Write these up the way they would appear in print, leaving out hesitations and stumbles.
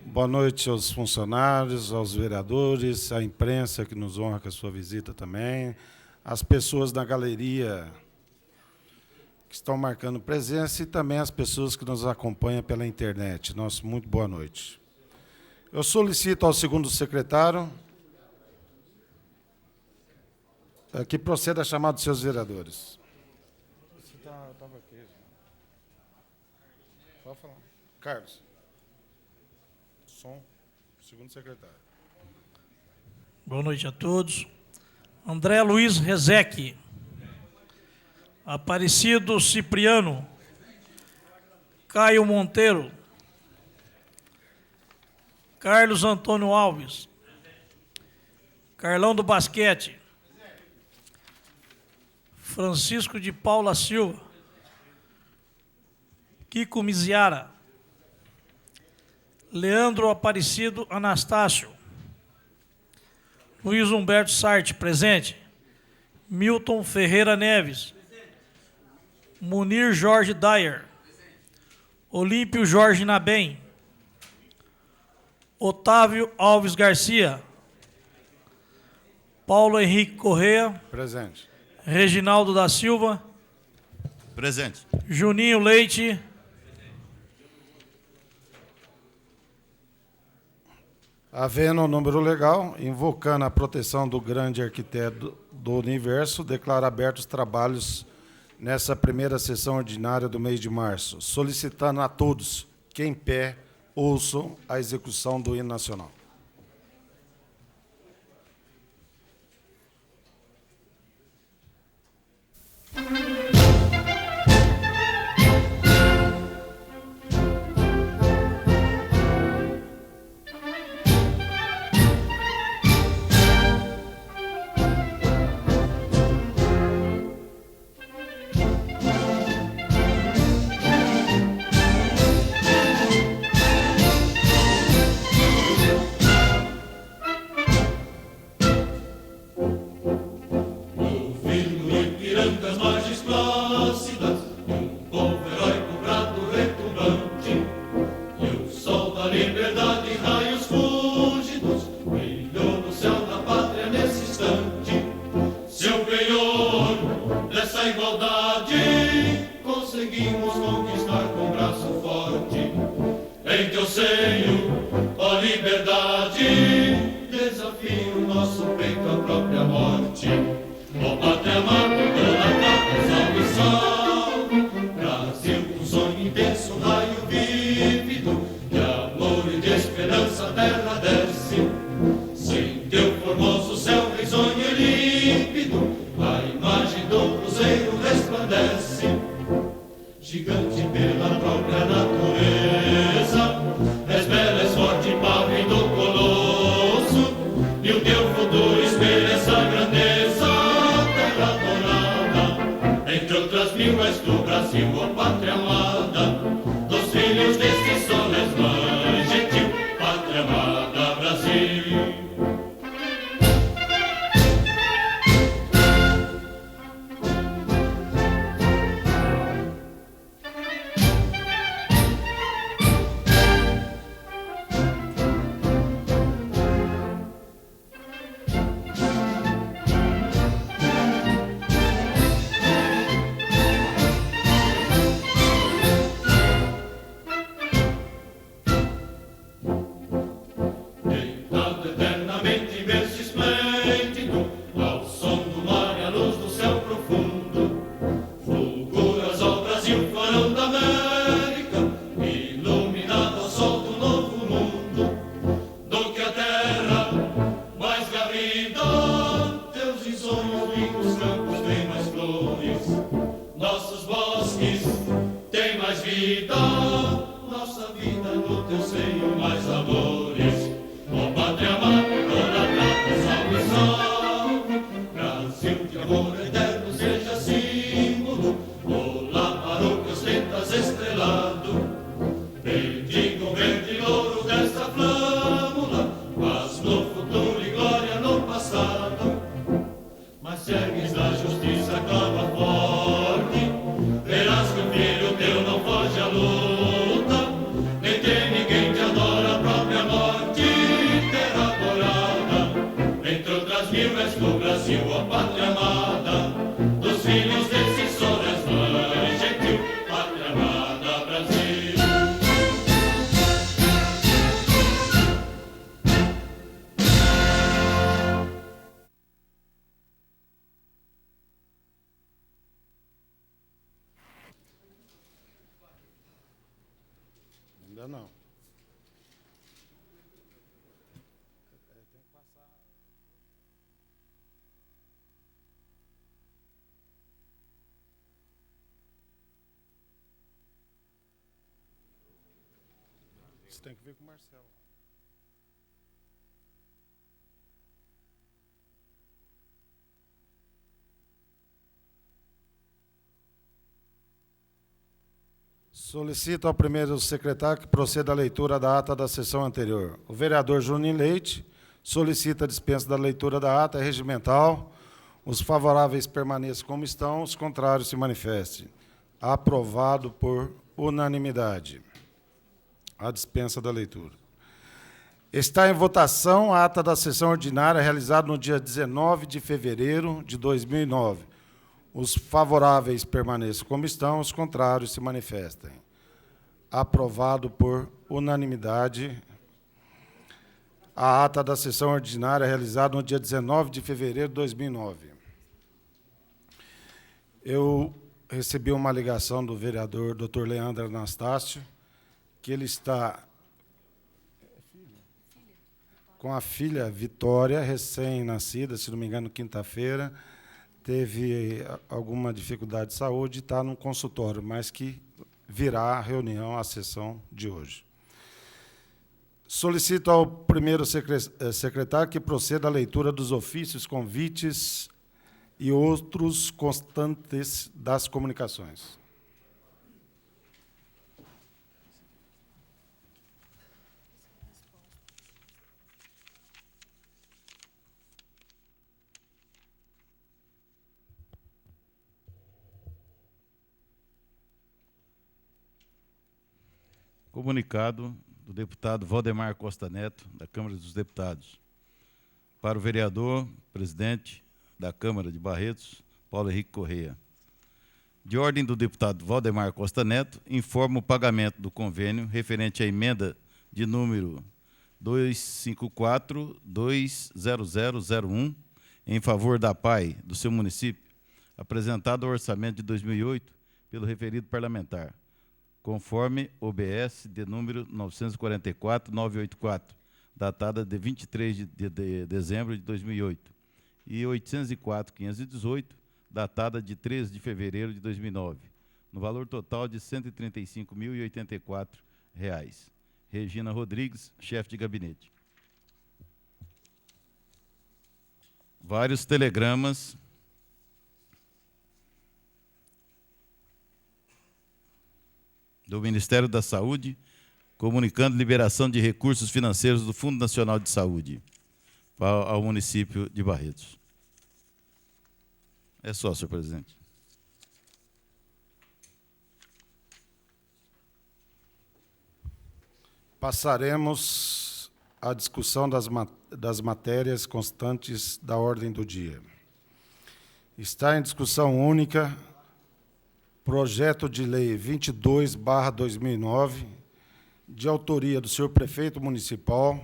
Boa noite aos funcionários, aos vereadores, à imprensa que nos honra com a sua visita também, às pessoas da galeria que estão marcando presença e também às pessoas que nos acompanham pela internet. Nosso muito boa noite. Eu solicito ao segundo secretário que proceda a chamar dos seus vereadores. Você estava aqui. Pode falar. Carlos. Som, segundo secretário. Boa noite a todos. André Luiz Rezec. Aparecido Cipriano. Caio Monteiro. Carlos Antônio Alves. Carlão do Basquete. Francisco de Paula Silva. Kiko Miziara. Leandro Aparecido Anastácio. Luiz Humberto Sarte, presente. Milton Ferreira Neves. Munir Jorge Dyer. Olímpio Jorge Nabem. Otávio Alves Garcia. Paulo Henrique Corrêa. Presente. Reginaldo da Silva. Presente. Juninho Leite. Havendo o número legal, invocando a proteção do grande arquiteto do universo, declaro abertos os trabalhos nessa primeira sessão ordinária do mês de março, solicitando a todos que em pé ouçam a execução do hino nacional. Verás que o filho teu não foge à luta, nem tem ninguém que adora do Brasil, a pátria amada, dos filhos decisores, mãe gentil, pátria amada, Brasil. Ainda não. Você tem que ver com o Marcelo. Solicito ao primeiro secretário que proceda à leitura da ata da sessão anterior. O vereador Juninho Leite solicita a dispensa da leitura da ata regimental. Os favoráveis permaneçam como estão, os contrários se manifestem. Aprovado por unanimidade. A dispensa da leitura. Está em votação a ata da sessão ordinária realizada no dia 19 de fevereiro de 2009. Os favoráveis permaneçam como estão, os contrários se manifestem. Aprovado por unanimidade a ata da sessão ordinária realizada no dia 19 de fevereiro de 2009. Eu recebi uma ligação do vereador Dr. Leandro Anastácio, que ele está com a filha Vitória, recém-nascida, se não me engano, quinta-feira, teve alguma dificuldade de saúde e está no consultório, mas que virá a reunião, a sessão de hoje. Solicito ao primeiro secretário que proceda à leitura dos ofícios, convites e outros constantes das comunicações. Comunicado do deputado Valdemar Costa Neto, da Câmara dos Deputados. Para o vereador, presidente da Câmara de Barretos, Paulo Henrique Correia. De ordem do deputado Valdemar Costa Neto, informa o pagamento do convênio referente à emenda de número 254-20001 em favor da PAI do seu município, apresentado ao orçamento de 2008 pelo referido parlamentar, conforme OBS de número 944-984, datada de 23 de dezembro de 2008, e 804-518, datada de 13 de fevereiro de 2009, no valor total de R$ 135.084. Regina Rodrigues, chefe de gabinete. Vários telegramas do Ministério da Saúde, comunicando liberação de recursos financeiros do Fundo Nacional de Saúde ao município de Barretos. É só, senhor presidente. Passaremos à discussão das matérias constantes da ordem do dia. Está em discussão única projeto de lei 22/2009, de autoria do senhor prefeito municipal,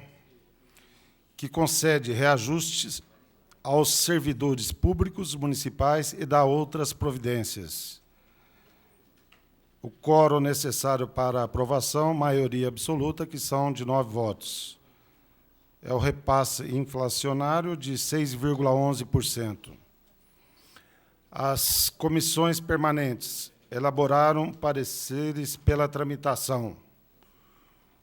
que concede reajustes aos servidores públicos municipais e dá outras providências. O quórum necessário para a aprovação, maioria absoluta, que são de 9 votos. É o repasse inflacionário de 6,11%. As comissões permanentes elaboraram pareceres pela tramitação.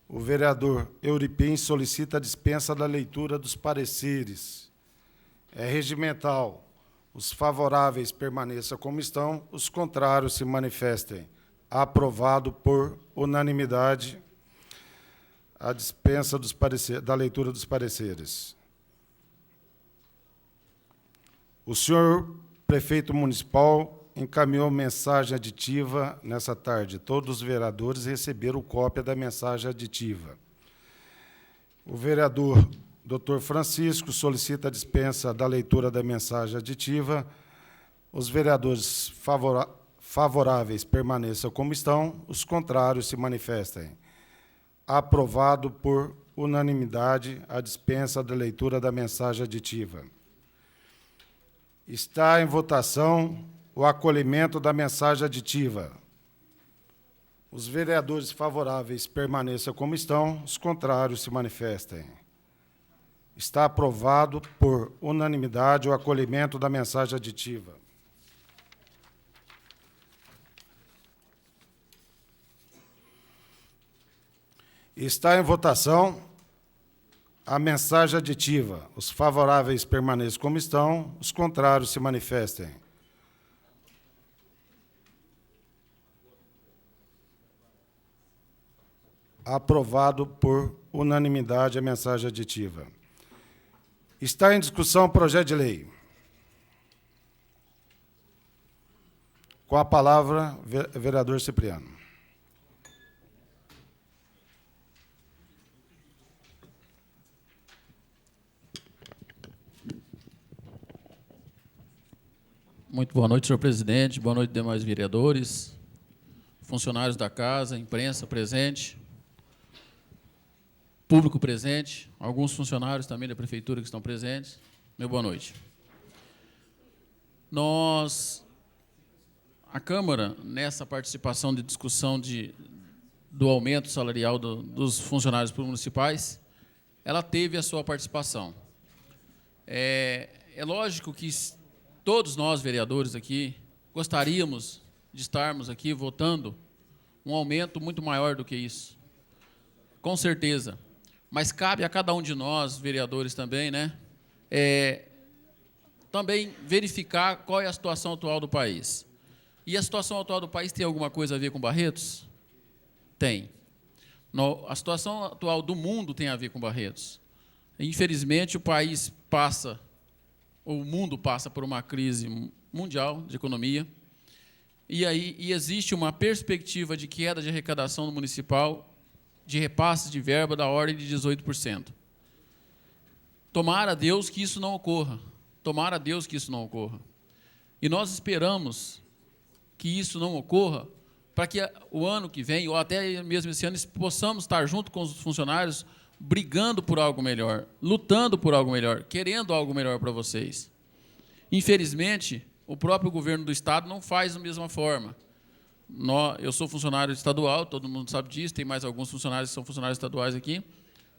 O vereador Euripim solicita a dispensa da leitura dos pareceres. É regimental. Os favoráveis permaneçam como estão, os contrários se manifestem. Aprovado por unanimidade a dispensa da leitura dos pareceres. O senhor prefeito municipal encaminhou mensagem aditiva nessa tarde. Todos os vereadores receberam cópia da mensagem aditiva. O vereador Dr. Francisco solicita a dispensa da leitura da mensagem aditiva. Os vereadores favoráveis permaneçam como estão, os contrários se manifestem. Aprovado por unanimidade a dispensa da leitura da mensagem aditiva. Está em votação o acolhimento da mensagem aditiva. Os vereadores favoráveis permaneçam como estão, os contrários se manifestem. Está aprovado por unanimidade o acolhimento da mensagem aditiva. Está em votação a mensagem aditiva. Os favoráveis permaneçam como estão, os contrários se manifestem. Aprovado por unanimidade a mensagem aditiva. Está em discussão o projeto de lei. Com a palavra, vereador Cipriano. Muito boa noite, senhor presidente. Boa noite, demais vereadores, funcionários da casa, imprensa presente, público presente, alguns funcionários também da prefeitura que estão presentes. Meu boa noite. A Câmara, nessa participação de discussão do aumento salarial dos funcionários municipais, ela teve a sua participação. É lógico que todos nós, vereadores aqui, gostaríamos de estarmos aqui votando um aumento muito maior do que isso. Com certeza. Mas cabe a cada um de nós, vereadores também, né, também verificar qual é a situação atual do país. E a situação atual do país tem alguma coisa a ver com Barretos? Tem. A situação atual do mundo tem a ver com Barretos. Infelizmente, o mundo passa por uma crise mundial de economia, e existe uma perspectiva de queda de arrecadação no municipal, de repasses de verba da ordem de 18%. Tomara a Deus que isso não ocorra. Tomara a Deus que isso não ocorra. E nós esperamos que isso não ocorra para que o ano que vem, ou até mesmo esse ano, possamos estar junto com os funcionários brigando por algo melhor, lutando por algo melhor, querendo algo melhor para vocês. Infelizmente, o próprio governo do Estado não faz da mesma forma. Eu sou funcionário estadual, todo mundo sabe disso, tem mais alguns funcionários que são funcionários estaduais aqui.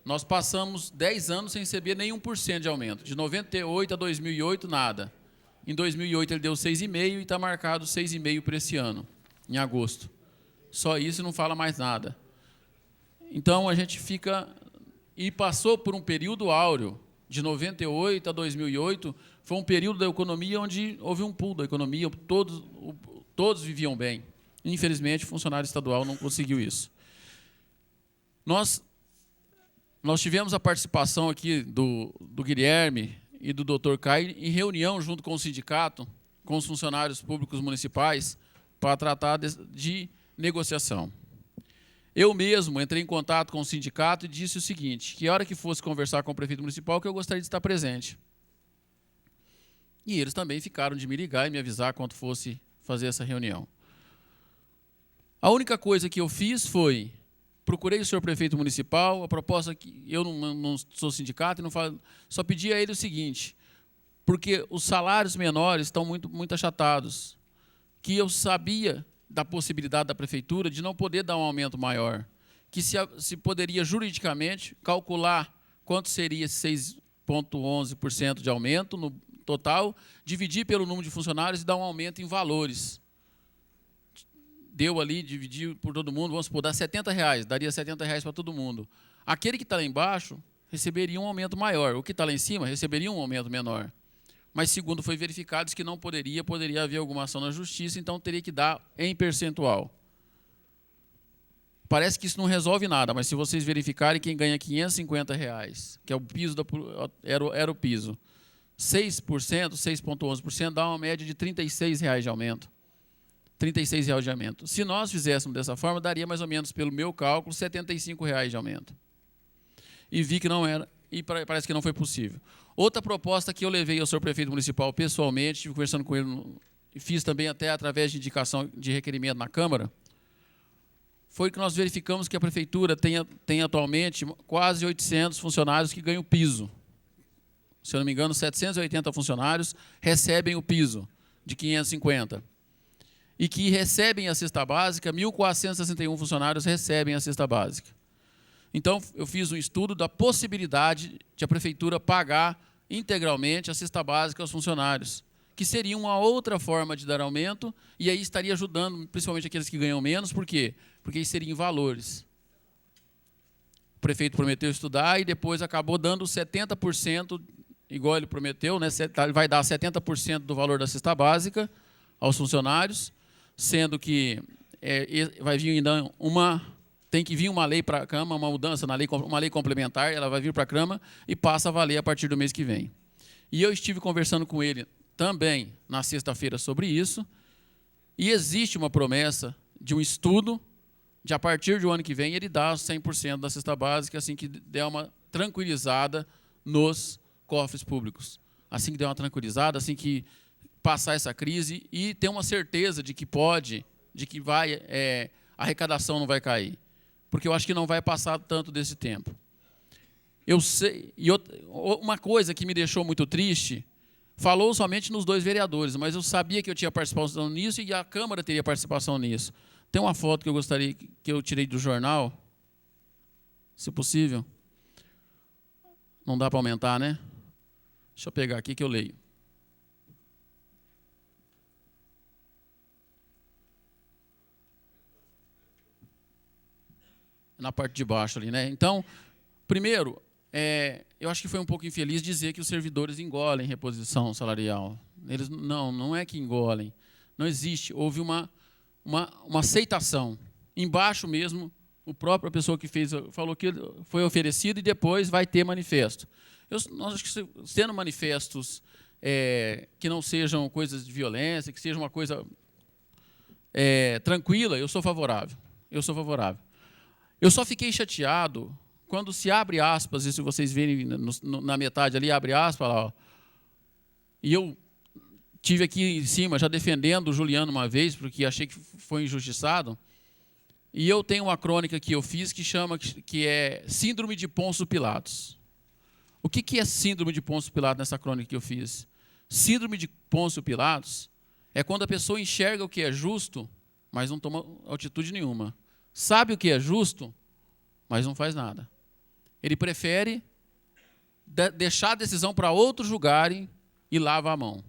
Nós passamos 10 anos sem receber nem 1% de aumento. De 98 a 2008, nada. Em 2008, ele deu 6,5% e está marcado 6,5% para esse ano, em agosto. Só isso, não fala mais nada. Então, a gente fica... E passou por um período áureo, de 98 a 2008, foi um período da economia onde houve um pulo da economia, todos viviam bem. Infelizmente, o funcionário estadual não conseguiu isso. Nós tivemos a participação aqui do Guilherme e do Dr. Caio em reunião junto com o sindicato, com os funcionários públicos municipais, para tratar de negociação. Eu mesmo entrei em contato com o sindicato e disse o seguinte, que a hora que fosse conversar com o prefeito municipal, que eu gostaria de estar presente. E eles também ficaram de me ligar e me avisar quando fosse fazer essa reunião. A única coisa que eu fiz foi, procurei o senhor prefeito municipal, a proposta que eu não sou sindicato, e não falo, só pedi a ele o seguinte, porque os salários menores estão muito achatados, que eu sabia da possibilidade da prefeitura de não poder dar um aumento maior, que se poderia juridicamente calcular quanto seria 6,11% de aumento no total, dividir pelo número de funcionários e dar um aumento em valores. Deu ali, dividir por todo mundo, vamos supor, dá R$70, daria R$70 para todo mundo. Aquele que está lá embaixo receberia um aumento maior, o que está lá em cima receberia um aumento menor. Mas, segundo foi verificado, diz que não poderia haver alguma ação na justiça, então teria que dar em percentual. Parece que isso não resolve nada, mas se vocês verificarem, quem ganha R$550, que é o piso era o piso, 6%, 6,11%, dá uma média de R$36 de aumento. R$36 de aumento. Se nós fizéssemos dessa forma, daria mais ou menos, pelo meu cálculo, R$75 de aumento. E vi que não era e parece que não foi possível. Outra proposta que eu levei ao senhor prefeito municipal pessoalmente, estive conversando com ele, e fiz também até através de indicação de requerimento na Câmara, foi que nós verificamos que a prefeitura tem atualmente quase 800 funcionários que ganham piso. Se eu não me engano, 780 funcionários recebem o piso de 550. E que recebem a cesta básica, 1.461 funcionários recebem a cesta básica. Então, eu fiz um estudo da possibilidade de a prefeitura pagar integralmente a cesta básica aos funcionários, que seria uma outra forma de dar aumento, e aí estaria ajudando, principalmente aqueles que ganham menos. Por quê? Porque isso seria em valores. O prefeito prometeu estudar e depois acabou dando 70%, igual ele prometeu, né? Ele vai dar 70% do valor da cesta básica aos funcionários, sendo que vai vir ainda tem que vir uma lei para a Câmara, uma mudança na lei, uma lei complementar, ela vai vir para a Câmara e passa a valer a partir do mês que vem. E eu estive conversando com ele também na sexta-feira sobre isso, e existe uma promessa de um estudo de, a partir do ano que vem, ele dar 100% da cesta básica, assim que der uma tranquilizada nos cofres públicos. Assim que der uma tranquilizada, assim que passar essa crise e ter uma certeza de que a arrecadação não vai cair. Porque eu acho que não vai passar tanto desse tempo. Eu sei, e uma coisa que me deixou muito triste, falou somente nos 2 vereadores, mas eu sabia que eu tinha participação nisso e a Câmara teria participação nisso. Tem uma foto que eu gostaria, que eu tirei do jornal, se possível. Não dá para aumentar, né? Deixa eu pegar aqui que eu leio. Na parte de baixo ali, né? Então, primeiro, eu acho que foi um pouco infeliz dizer que os servidores engolem reposição salarial. Eles não é que engolem. Não existe. Houve uma aceitação. Embaixo mesmo, a própria pessoa que fez falou que foi oferecido e depois vai ter manifesto. Nós acho que sendo manifestos que não sejam coisas de violência, que seja uma coisa tranquila, eu sou favorável. Eu sou favorável. Eu só fiquei chateado quando se abre aspas, e se vocês verem na metade ali, abre aspas, lá, ó, e eu tive aqui em cima já defendendo o Juliano uma vez, porque achei que foi injustiçado, e eu tenho uma crônica que eu fiz que é Síndrome de Pôncio Pilatos. O que é Síndrome de Pôncio Pilatos nessa crônica que eu fiz? Síndrome de Pôncio Pilatos é quando a pessoa enxerga o que é justo, mas não toma atitude nenhuma. Sabe o que é justo, mas não faz nada. Ele prefere deixar a decisão para outros julgarem e lava a mão.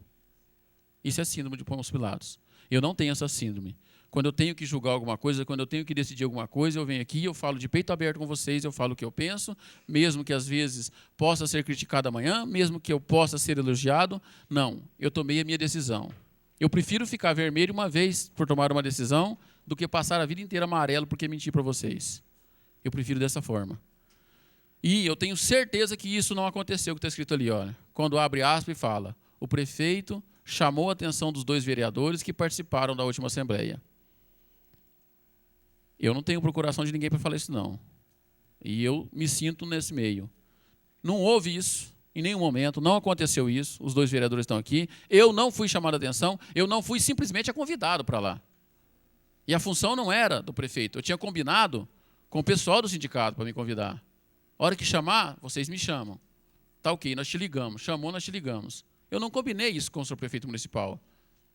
Isso é síndrome de Pôncio Pilatos. Eu não tenho essa síndrome. Quando eu tenho que julgar alguma coisa, quando eu tenho que decidir alguma coisa, eu venho aqui, eu falo de peito aberto com vocês, eu falo o que eu penso, mesmo que às vezes possa ser criticado amanhã, mesmo que eu possa ser elogiado. Não, eu tomei a minha decisão. Eu prefiro ficar vermelho uma vez por tomar uma decisão do que passar a vida inteira amarelo porque menti para vocês. Eu prefiro dessa forma. E eu tenho certeza que isso não aconteceu, o que está escrito ali, olha. Quando abre aspas e fala, o prefeito chamou a atenção dos 2 vereadores que participaram da última Assembleia. Eu não tenho procuração de ninguém para falar isso, não. E eu me sinto nesse meio. Não houve isso em nenhum momento, não aconteceu isso, os 2 vereadores estão aqui, eu não fui chamado a atenção, eu não fui simplesmente convidado para lá. E a função não era do prefeito, eu tinha combinado com o pessoal do sindicato para me convidar. A hora que chamar, vocês me chamam. Tá ok, nós te ligamos. Chamou, nós te ligamos. Eu não combinei isso com o senhor prefeito municipal.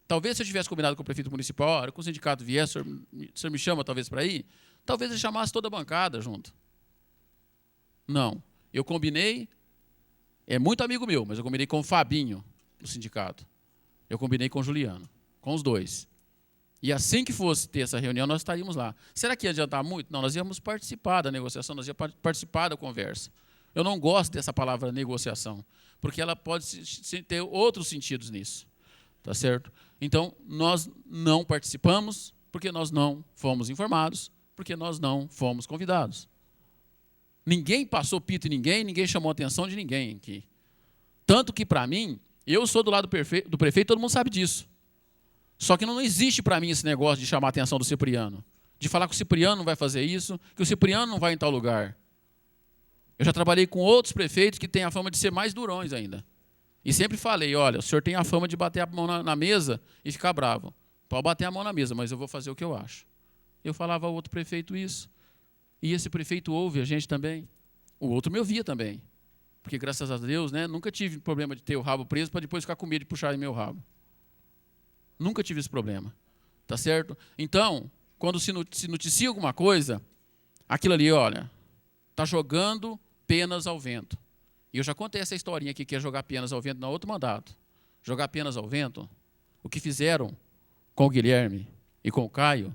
Talvez se eu tivesse combinado com o prefeito municipal, a hora que o sindicato viesse, o senhor me chama talvez para ir, talvez ele chamasse toda a bancada junto. Não. Eu combinei, é muito amigo meu, mas eu combinei com o Fabinho, do sindicato. Eu combinei com o Juliano, com os 2. E assim que fosse ter essa reunião, nós estaríamos lá. Será que ia adiantar muito? Não, nós íamos participar da negociação, nós íamos participar da conversa. Eu não gosto dessa palavra negociação, porque ela pode ter outros sentidos nisso. Tá certo? Então, nós não participamos porque nós não fomos informados, porque nós não fomos convidados. Ninguém passou pito em ninguém chamou a atenção de ninguém aqui. Tanto que, para mim, eu sou do lado do prefeito, todo mundo sabe disso. Só que não existe para mim esse negócio de chamar a atenção do Cipriano. De falar que o Cipriano não vai fazer isso, que o Cipriano não vai em tal lugar. Eu já trabalhei com outros prefeitos que têm a fama de ser mais durões ainda. E sempre falei, olha, o senhor tem a fama de bater a mão na mesa e ficar bravo. Pode bater a mão na mesa, mas eu vou fazer o que eu acho. Eu falava ao outro prefeito isso. E esse prefeito ouve a gente também. O outro me ouvia também. Porque, graças a Deus, né, nunca tive problema de ter o rabo preso para depois ficar com medo de puxar em meu rabo. Nunca tive esse problema. Tá certo? Então, quando se noticia alguma coisa, aquilo ali, olha, está jogando penas ao vento. E eu já contei essa historinha aqui, que é jogar penas ao vento no outro mandato. Jogar penas ao vento, o que fizeram com o Guilherme e com o Caio,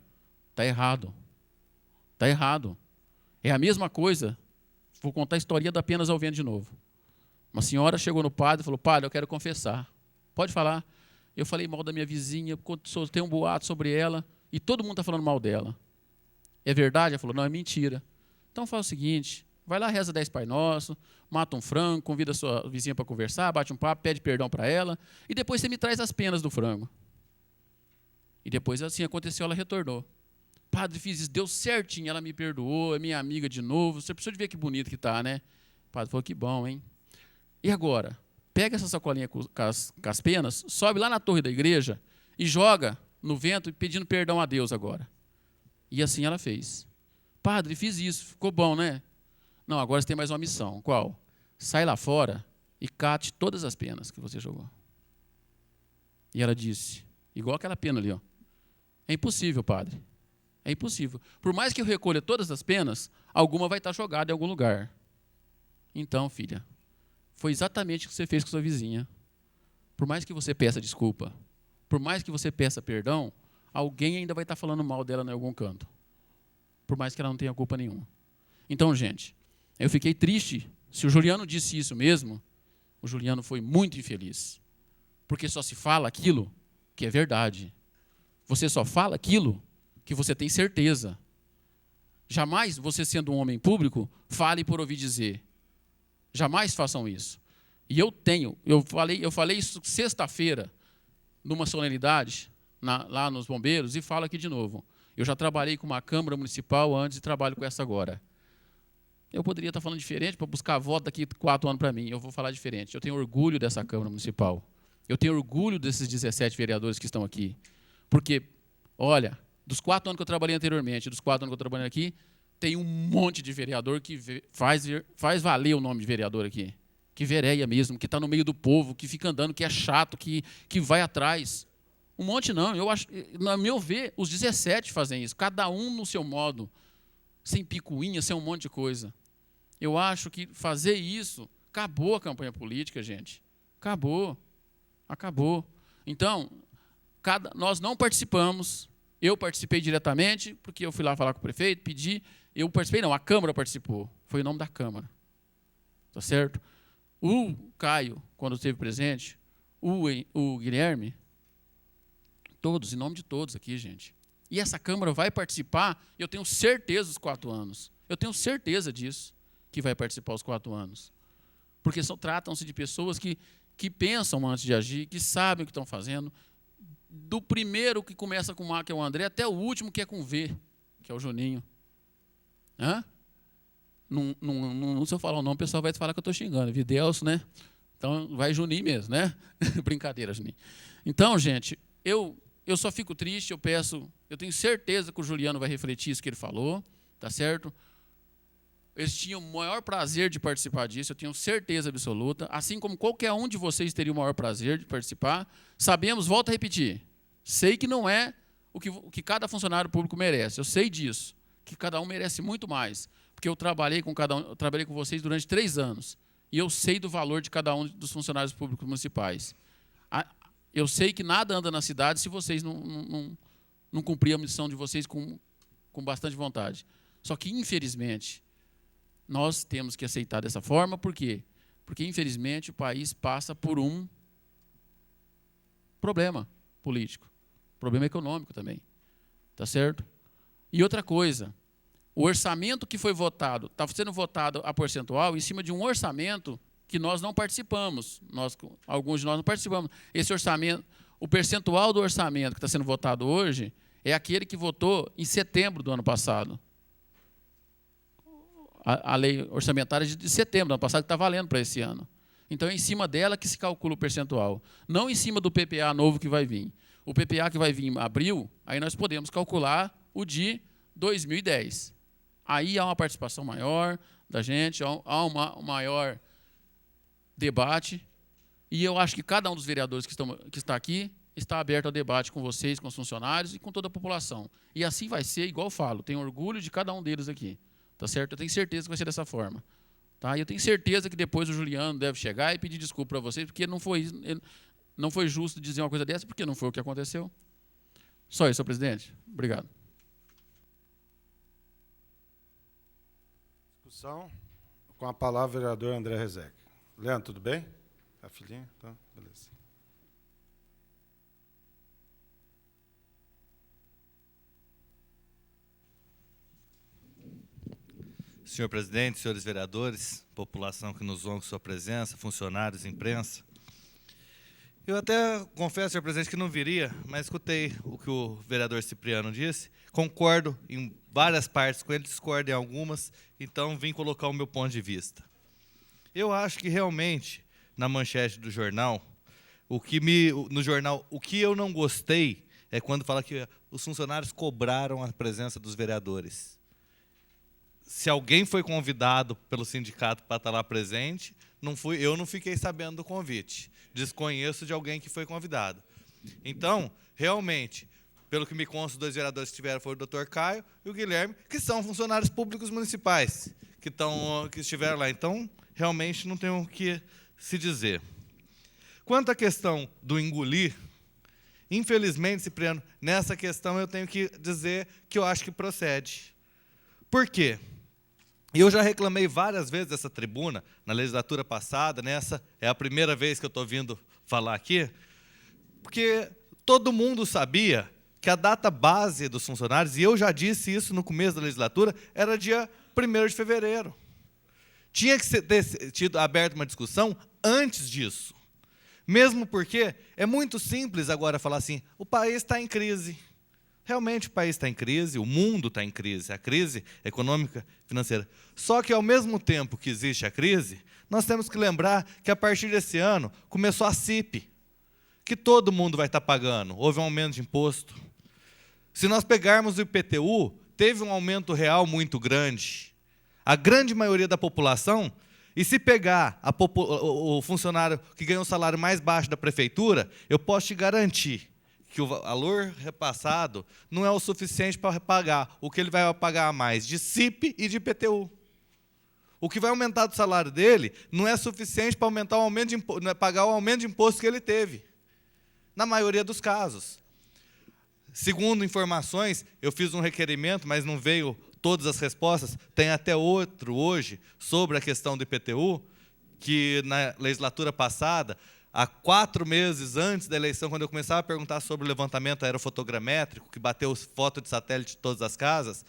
está errado. Está errado. É a mesma coisa. Vou contar a historinha da penas ao vento de novo. Uma senhora chegou no padre e falou, padre, eu quero confessar. Pode falar. Eu falei mal da minha vizinha, soltei um boato sobre ela, e todo mundo está falando mal dela. É verdade? Ela falou, não, é mentira. Então faz o seguinte, vai lá, reza 10 Pai Nosso, mata um frango, convida a sua vizinha para conversar, bate um papo, pede perdão para ela, e depois você me traz as penas do frango. E depois, assim aconteceu, ela retornou. Padre, fiz isso, deu certinho, ela me perdoou, é minha amiga de novo. Você precisa de ver que bonito que está, né? O padre falou, que bom, hein? E agora? Pega essa sacolinha com as penas, sobe lá na torre da igreja e joga no vento pedindo perdão a Deus agora. E assim ela fez. Padre, fiz isso, ficou bom, né? Não, agora você tem mais uma missão. Qual? Sai lá fora e cate todas as penas que você jogou. E ela disse, igual aquela pena ali, ó. É impossível, padre. É impossível. Por mais que eu recolha todas as penas, alguma vai estar jogada em algum lugar. Então, filha, foi exatamente o que você fez com sua vizinha. Por mais que você peça desculpa, por mais que você peça perdão, alguém ainda vai estar falando mal dela em algum canto. Por mais que ela não tenha culpa nenhuma. Então, gente, eu fiquei triste. Se o Juliano disse isso mesmo, o Juliano foi muito infeliz. Porque só se fala aquilo que é verdade. Você só fala aquilo que você tem certeza. Jamais você, sendo um homem público, fale por ouvir dizer. Jamais façam isso. E eu falei isso sexta-feira, numa solenidade, lá nos bombeiros, e falo aqui de novo. Eu já trabalhei com uma Câmara Municipal antes e trabalho com essa agora. Eu poderia estar falando diferente para buscar voto daqui 4 anos para mim. Eu vou falar diferente. Eu tenho orgulho dessa Câmara Municipal. Eu tenho orgulho desses 17 vereadores que estão aqui. Porque, olha, dos 4 anos que eu trabalhei anteriormente, dos 4 anos que eu trabalhei aqui, tem um monte de vereador que faz valer o nome de vereador aqui. Que vereia mesmo, que está no meio do povo, que fica andando, que é chato, que vai atrás. Um monte não. Eu acho, no meu ver, os 17 fazem isso, cada um no seu modo, sem picuinha, sem um monte de coisa. Eu acho que fazer isso, acabou a campanha política, gente. Acabou. Acabou. Então, nós não participamos. Eu participei diretamente, porque eu fui lá falar com o prefeito, pedi. Eu participei, não, a Câmara participou. Foi em nome da Câmara. Tá certo? O Caio, quando esteve presente, o Guilherme, todos, em nome de todos aqui, gente. E essa Câmara vai participar, eu tenho certeza, os 4 anos. Eu tenho certeza disso, que vai participar os 4 anos. Porque tratam-se de pessoas que pensam antes de agir, que sabem o que estão fazendo. Do primeiro que começa com A, que é o André, até o último que é com V, que é o Juninho. Hã? Não, se eu falar o nome, o pessoal vai falar que eu estou xingando. Videlso, né? Então, vai Juninho mesmo, né? Brincadeira, Juninho. Então, gente, eu só fico triste, eu tenho certeza que o Juliano vai refletir isso que ele falou, tá certo? Eles tinham o maior prazer de participar disso, eu tenho certeza absoluta, assim como qualquer um de vocês teria o maior prazer de participar. Sabemos, volto a repetir, sei que não é o que cada funcionário público merece, eu sei disso, que cada um merece muito mais, porque eu trabalhei com vocês durante 3 anos, e eu sei do valor de cada um dos funcionários públicos municipais. Eu sei que nada anda na cidade se vocês não cumprirem a missão de vocês com bastante vontade. Só que, infelizmente, nós temos que aceitar dessa forma. Por quê? Porque, infelizmente, o país passa por um problema político, problema econômico também. Tá certo? E outra coisa, o orçamento que foi votado, está sendo votado a percentual em cima de um orçamento que nós não participamos. Alguns de nós não participamos. Esse orçamento, o percentual do orçamento que está sendo votado hoje é aquele que votou em setembro do ano passado. a lei orçamentária de setembro, do ano passado, que está valendo para esse ano. Então, é em cima dela que se calcula o percentual, não em cima do PPA novo que vai vir. O PPA que vai vir em abril, aí nós podemos calcular o de 2010. Aí há uma participação maior da gente, há um maior debate, e eu acho que cada um dos vereadores que está aqui está aberto ao debate com vocês, com os funcionários e com toda a população. E assim vai ser, igual eu falo, tenho orgulho de cada um deles aqui. Tá certo? Eu tenho certeza que vai ser dessa forma. Tá? E eu tenho certeza que depois o Juliano deve chegar e pedir desculpa para vocês, porque não foi justo dizer uma coisa dessa, porque não foi o que aconteceu. Só isso, senhor presidente. Obrigado. Discussão. Com a palavra, o vereador André Rezec. Leandro, tudo bem? A filhinha? Então, beleza. Senhor presidente, senhores vereadores, população que nos honra com sua presença, funcionários, imprensa. Eu até confesso, senhor presidente, que não viria, mas escutei o que o vereador Cipriano disse, concordo em várias partes com ele, discordo em algumas, então vim colocar o meu ponto de vista. Eu acho que realmente, na manchete do jornal, o que eu não gostei é quando fala que os funcionários cobraram a presença dos vereadores. Se alguém foi convidado pelo sindicato para estar lá presente, eu não fiquei sabendo do convite. Desconheço de alguém que foi convidado. Então, realmente, pelo que me consta, os 2 vereadores que estiveram foram o doutor Caio e o Guilherme, que são funcionários públicos municipais, que estiveram lá. Então, realmente, não tenho o que se dizer. Quanto à questão do engolir, infelizmente, Cipriano, nessa questão eu tenho que dizer que eu acho que procede. Por quê? Eu já reclamei várias vezes dessa tribuna, na legislatura passada, nessa é a primeira vez que eu estou vindo falar aqui, porque todo mundo sabia que a data base dos funcionários, e eu já disse isso no começo da legislatura, era dia 1º de fevereiro. Tinha que ter tido aberto uma discussão antes disso. Mesmo porque é muito simples agora falar assim, o país está em crise. Realmente o país está em crise, o mundo está em crise, a crise econômica financeira. Só que, ao mesmo tempo que existe a crise, nós temos que lembrar que, a partir desse ano, começou a CIP, que todo mundo vai estar pagando. Houve um aumento de imposto. Se nós pegarmos o IPTU, teve um aumento real muito grande. A grande maioria da população, e se pegar o funcionário que ganha o salário mais baixo da prefeitura, eu posso te garantir que o valor repassado não é o suficiente para pagar o que ele vai pagar a mais de CIP e de IPTU. O que vai aumentar do salário dele não é suficiente para aumentar o aumento de pagar o aumento de imposto que ele teve, na maioria dos casos. Segundo informações, eu fiz um requerimento, mas não veio todas as respostas, tem até outro hoje sobre a questão do IPTU, que na legislatura passada, há 4 meses antes da eleição, quando eu começava a perguntar sobre o levantamento aerofotogramétrico, que bateu foto de satélite de todas as casas,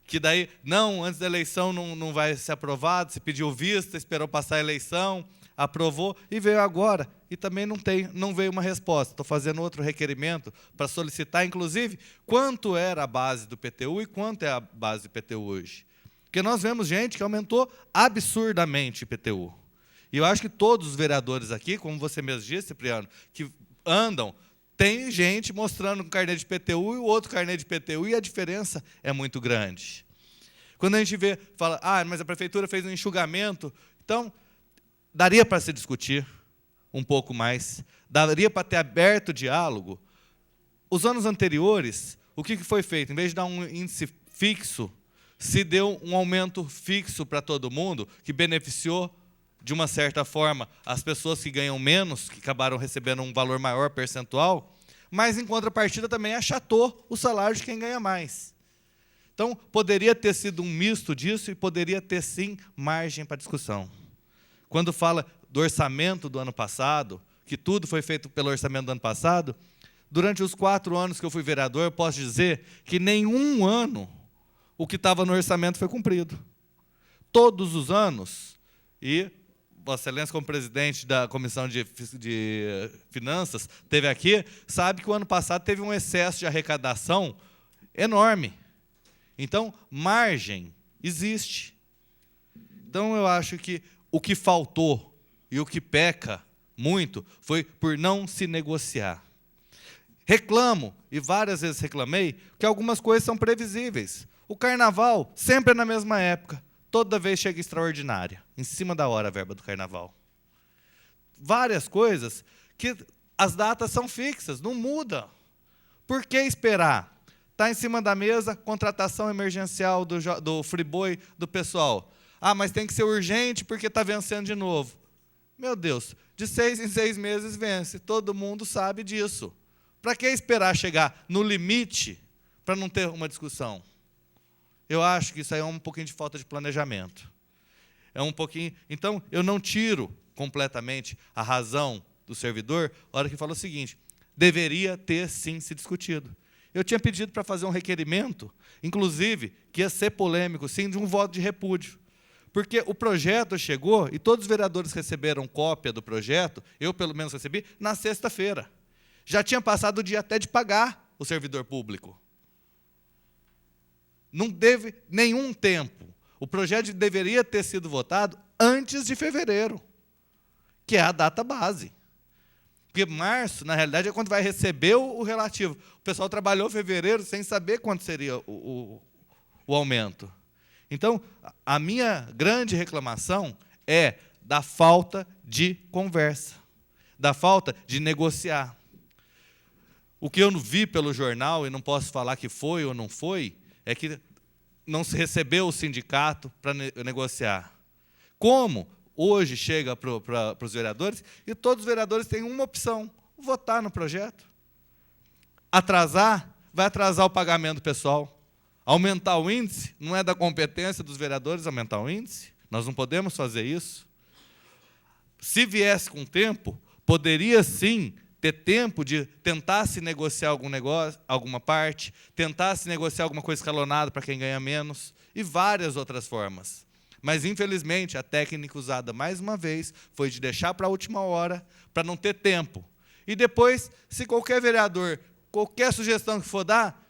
que daí, não, antes da eleição não vai ser aprovado, se pediu vista, esperou passar a eleição, aprovou e veio agora. E também não veio uma resposta. Estou fazendo outro requerimento para solicitar, inclusive, quanto era a base do PTU e quanto é a base do PTU hoje. Porque nós vemos gente que aumentou absurdamente o PTU. E eu acho que todos os vereadores aqui, como você mesmo disse, Cipriano, que andam, tem gente mostrando um carnê de PTU e o outro carnê de PTU, e a diferença é muito grande. Quando a gente fala, mas a prefeitura fez um enxugamento, então, daria para se discutir um pouco mais, daria para ter aberto o diálogo. Os anos anteriores, o que foi feito? Em vez de dar um índice fixo, se deu um aumento fixo para todo mundo, que beneficiou, de uma certa forma, as pessoas que ganham menos, que acabaram recebendo um valor maior percentual, mas, em contrapartida, também achatou o salário de quem ganha mais. Então, poderia ter sido um misto disso e poderia ter, sim, margem para discussão. Quando fala do orçamento do ano passado, que tudo foi feito pelo orçamento do ano passado, durante os 4 anos que eu fui vereador, eu posso dizer que nenhum ano o que estava no orçamento foi cumprido. Todos os anos, e Vossa Excelência, como presidente da Comissão de Finanças, teve aqui, sabe que o ano passado teve um excesso de arrecadação enorme. Então, margem existe. Então, eu acho que o que faltou e o que peca muito foi por não se negociar. Reclamo, e várias vezes reclamei, que algumas coisas são previsíveis. O carnaval sempre é na mesma época. Toda vez chega extraordinária, em cima da hora a verba do carnaval. Várias coisas que as datas são fixas, não muda. Por que esperar? Está em cima da mesa, contratação emergencial do Friboi do pessoal. Ah, mas tem que ser urgente porque está vencendo de novo. Meu Deus, de 6 em 6 meses vence. Todo mundo sabe disso. Para que esperar chegar no limite para não ter uma discussão? Eu acho que isso aí é um pouquinho de falta de planejamento. É um pouquinho. Então, eu não tiro completamente a razão do servidor na hora que fala o seguinte: deveria ter sim se discutido. Eu tinha pedido para fazer um requerimento, inclusive, que ia ser polêmico, sim, de um voto de repúdio. Porque o projeto chegou e todos os vereadores receberam cópia do projeto, eu pelo menos recebi, na sexta-feira. Já tinha passado o dia até de pagar o servidor público. Não teve nenhum tempo. O projeto deveria ter sido votado antes de fevereiro, que é a data base. Porque março, na realidade, é quando vai receber o relativo. O pessoal trabalhou em fevereiro sem saber quanto seria o aumento. Então, a minha grande reclamação é da falta de conversa, da falta de negociar. O que eu vi pelo jornal, e não posso falar que foi ou não foi, é que não se recebeu o sindicato para negociar. Como hoje chega para os vereadores, e todos os vereadores têm uma opção: votar no projeto. Atrasar, vai atrasar o pagamento do pessoal. Aumentar o índice, não é da competência dos vereadores aumentar o índice. Nós não podemos fazer isso. Se viesse com tempo, poderia sim ter tempo de tentar se negociar algum negócio, alguma parte, tentar se negociar alguma coisa escalonada para quem ganha menos, e várias outras formas. Mas, infelizmente, a técnica usada, mais uma vez, foi de deixar para a última hora, para não ter tempo. E depois, se qualquer vereador, qualquer sugestão que for dar,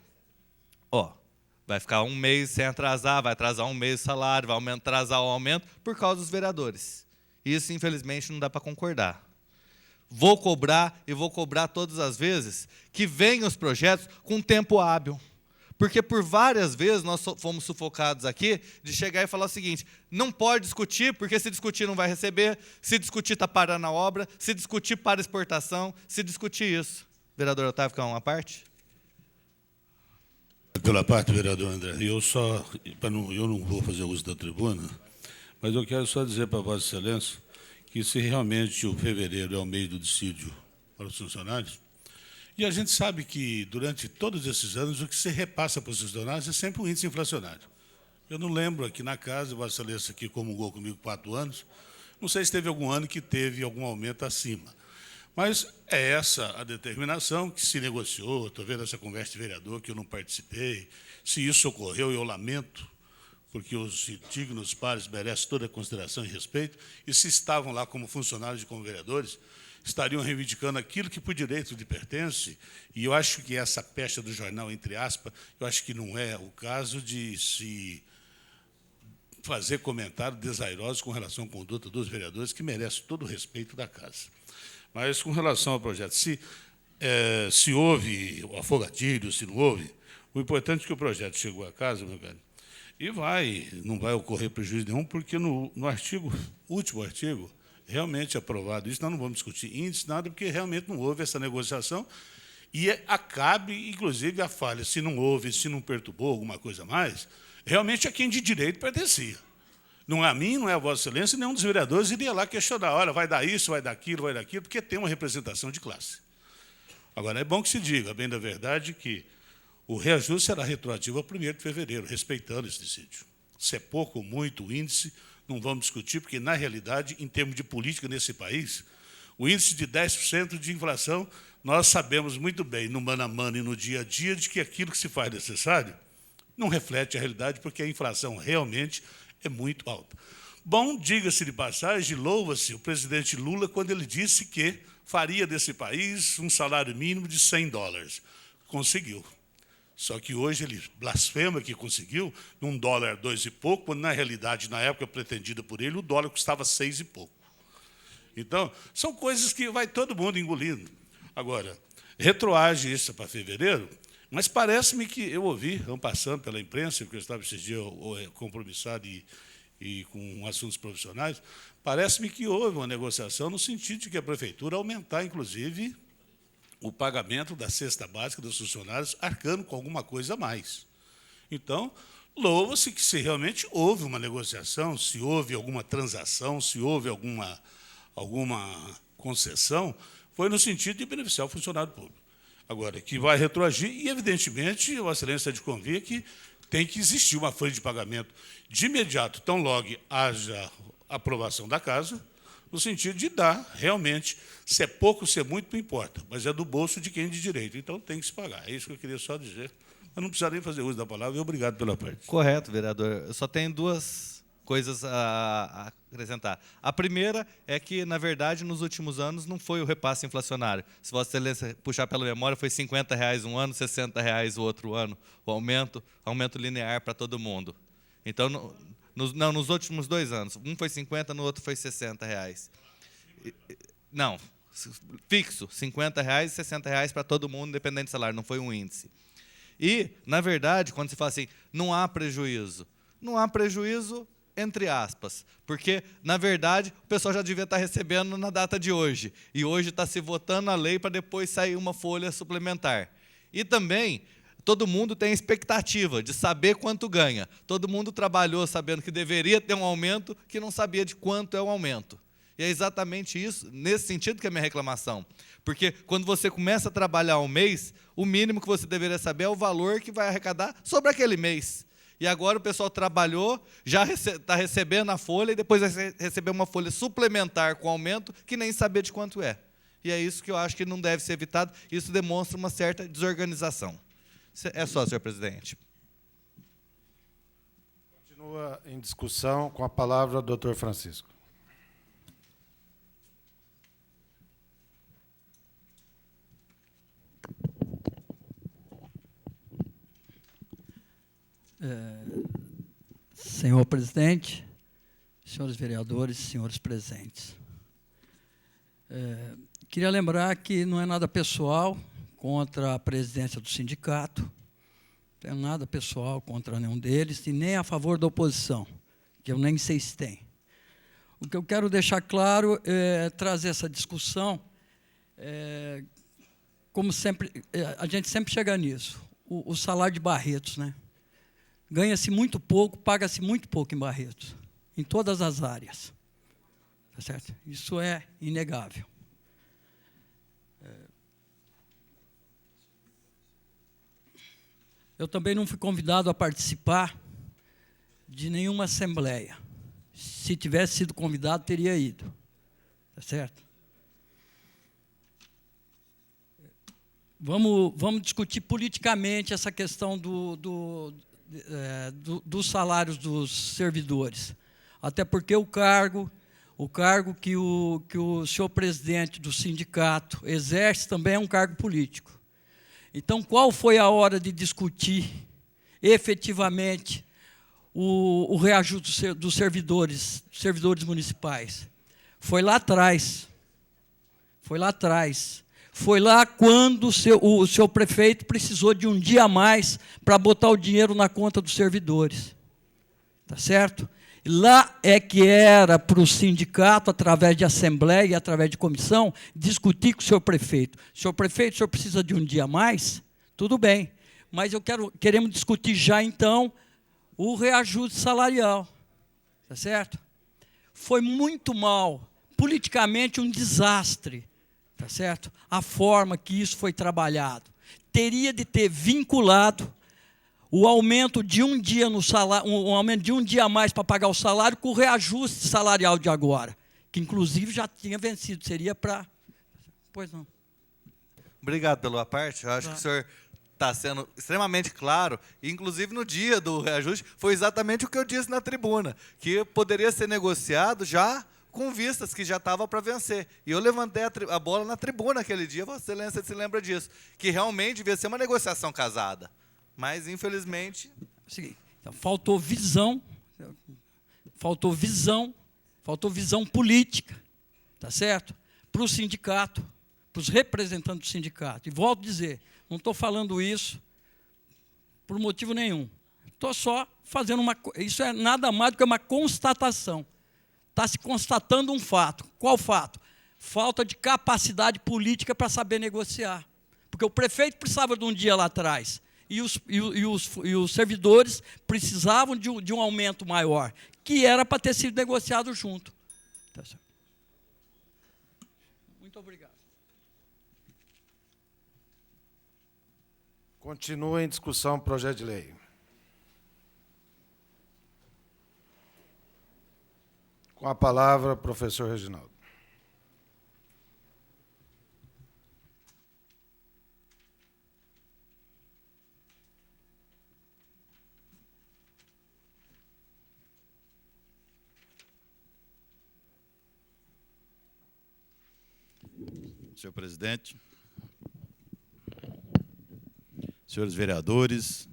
vai ficar um mês sem atrasar, vai atrasar um mês o salário, vai atrasar o aumento, por causa dos vereadores. Isso, infelizmente, não dá para concordar. Vou cobrar, e vou cobrar todas as vezes, que venham os projetos com tempo hábil. Porque por várias vezes nós fomos sufocados aqui de chegar e falar o seguinte: não pode discutir, porque se discutir não vai receber, se discutir está parando a obra, se discutir para exportação, se discutir isso. Vereador Otávio, quer uma parte? Pela parte, vereador André, eu não vou fazer uso da tribuna, mas eu quero só dizer para Vossa Excelência que se realmente o fevereiro é o mês do dissídio para os funcionários, e a gente sabe que, durante todos esses anos, o que se repassa para os funcionários é sempre o índice inflacionário. Eu não lembro aqui na casa, Vossa Excelência aqui comungou comigo 4 anos, não sei se teve algum ano que teve algum aumento acima. Mas é essa a determinação que se negociou. Estou vendo essa conversa de vereador que eu não participei. Se isso ocorreu, eu lamento, porque os dignos pares merecem toda a consideração e respeito, e se estavam lá como funcionários e como vereadores, estariam reivindicando aquilo que por direito lhe pertence, e eu acho que essa pecha do jornal, entre aspas, eu acho que não é o caso de se fazer comentários desairosos com relação à conduta dos vereadores, que merece todo o respeito da casa. Mas, com relação ao projeto, se houve o afogatilho, se não houve, o importante é que o projeto chegou à casa, meu velho, e não vai ocorrer prejuízo nenhum, porque no último artigo, realmente aprovado isso, nós não vamos discutir índice, nada, porque realmente não houve essa negociação, e acabe, inclusive, a falha. Se não houve, se não perturbou alguma coisa a mais, realmente a quem de direito pertencia. Não é a mim, não é a Vossa Excelência, nenhum dos vereadores iria lá questionar: olha, vai dar isso, vai dar aquilo, porque tem uma representação de classe. Agora, é bom que se diga, bem da verdade, que o reajuste será retroativo ao 1º de fevereiro, respeitando esse dissídio. Se é pouco ou muito o índice, não vamos discutir, porque, na realidade, em termos de política nesse país, o índice de 10% de inflação, nós sabemos muito bem, no mano a mano e no dia a dia, de que aquilo que se faz necessário não reflete a realidade, porque a inflação realmente é muito alta. Bom, diga-se de passagem, louva-se o presidente Lula quando ele disse que faria desse país um salário mínimo de $100. Conseguiu. Só que hoje ele blasfema que conseguiu num dólar 2 e pouco, quando na realidade, na época pretendida por ele, o dólar custava 6 e pouco. Então, são coisas que vai todo mundo engolindo. Agora, retroage isso para fevereiro, mas parece-me que eu ouvi, passando pela imprensa, porque eu estava esses dias compromissado e com assuntos profissionais, parece-me que houve uma negociação no sentido de que a prefeitura aumentar, inclusive, o pagamento da cesta básica dos funcionários, arcando com alguma coisa a mais. Então, louva-se que se realmente houve uma negociação, se houve alguma transação, se houve alguma concessão, foi no sentido de beneficiar o funcionário público. Agora, que vai retroagir, e, evidentemente, Vossa Excelência de convir que tem que existir uma folha de pagamento de imediato, tão logo haja aprovação da casa, no sentido de dar, realmente, se é pouco, se é muito, não importa, mas é do bolso de quem de direito, então tem que se pagar. É isso que eu queria só dizer. Eu não precisaria fazer uso da palavra, e obrigado pela parte. Correto, vereador. Eu só tenho duas coisas a acrescentar. A primeira é que, na verdade, nos últimos anos não foi o repasse inflacionário. Se Vossa Excelência puxar pela memória, foi R$ 50,00 um ano, R$ 60,00 o outro ano, o aumento linear para todo mundo. Então, nos últimos 2 anos, um foi 50, no outro foi R$ 60,00. Não, fixo, R$ 50,00 e R$ 60,00 para todo mundo, independente do salário, não foi um índice. E, na verdade, quando se fala assim, não há prejuízo entre aspas, porque, na verdade, o pessoal já devia estar recebendo na data de hoje, e hoje está se votando a lei para depois sair uma folha suplementar. E também, todo mundo tem expectativa de saber quanto ganha. Todo mundo trabalhou sabendo que deveria ter um aumento, que não sabia de quanto é o aumento. E é exatamente isso, nesse sentido que é a minha reclamação. Porque quando você começa a trabalhar um mês, o mínimo que você deveria saber é o valor que vai arrecadar sobre aquele mês. E agora o pessoal trabalhou, já está recebendo a folha, e depois vai receber uma folha suplementar com aumento, que nem saber de quanto é. E é isso que eu acho que não deve ser evitado. Isso demonstra uma certa desorganização. É só, senhor presidente. Continua em discussão, com a palavra o doutor Francisco. Senhor presidente, senhores vereadores, senhores presentes. Queria lembrar que não é nada pessoal contra a presidência do sindicato, não é nada pessoal contra nenhum deles, e nem a favor da oposição, que eu nem sei se tem. O que eu quero deixar claro é trazer essa discussão, como sempre, a gente sempre chega nisso, o salário de Barretos, né? Ganha-se muito pouco, paga-se muito pouco em Barretos, em todas as áreas. Tá certo? Isso é inegável. Eu também não fui convidado a participar de nenhuma assembleia. Se tivesse sido convidado, teria ido. Tá certo? Vamos discutir politicamente essa questão dos salários dos servidores. Até porque o cargo que o senhor presidente do sindicato exerce também é um cargo político. Então, qual foi a hora de discutir efetivamente o reajuste dos servidores municipais? Foi lá atrás. Foi lá atrás. Foi lá quando o seu prefeito precisou de um dia a mais para botar o dinheiro na conta dos servidores. Tá certo? E lá é que era para o sindicato, através de assembleia e através de comissão, discutir com o seu prefeito. Senhor prefeito, o senhor precisa de um dia a mais? Tudo bem. Mas queremos discutir já, então, o reajuste salarial. Tá certo? Foi muito mal, politicamente um desastre. Tá certo? A forma que isso foi trabalhado. Teria de ter vinculado o aumento de um dia no salário, um aumento de um dia a mais para pagar o salário com o reajuste salarial de agora, que inclusive já tinha vencido, seria para... Pois não. Obrigado pela parte. Eu acho que o senhor está sendo extremamente claro, inclusive no dia do reajuste, foi exatamente o que eu disse na tribuna, que poderia ser negociado já com vistas que já estava para vencer. E eu levantei a bola na tribuna aquele dia, Vossa Excelência se lembra disso, que realmente devia ser uma negociação casada. Mas, infelizmente, Seguinte, então, faltou visão política, tá certo? Para o sindicato, para os representantes do sindicato. E volto a dizer, não estou falando isso por motivo nenhum. Estou só fazendo isso é nada mais do que uma constatação. Está se constatando um fato. Qual fato? Falta de capacidade política para saber negociar. Porque o prefeito precisava de um dia lá atrás. E os servidores precisavam de um aumento maior, que era para ter sido negociado junto. Tá certo. Muito obrigado. Continua em discussão o projeto de lei. Com a palavra, professor Reginaldo. Senhor presidente, senhores vereadores,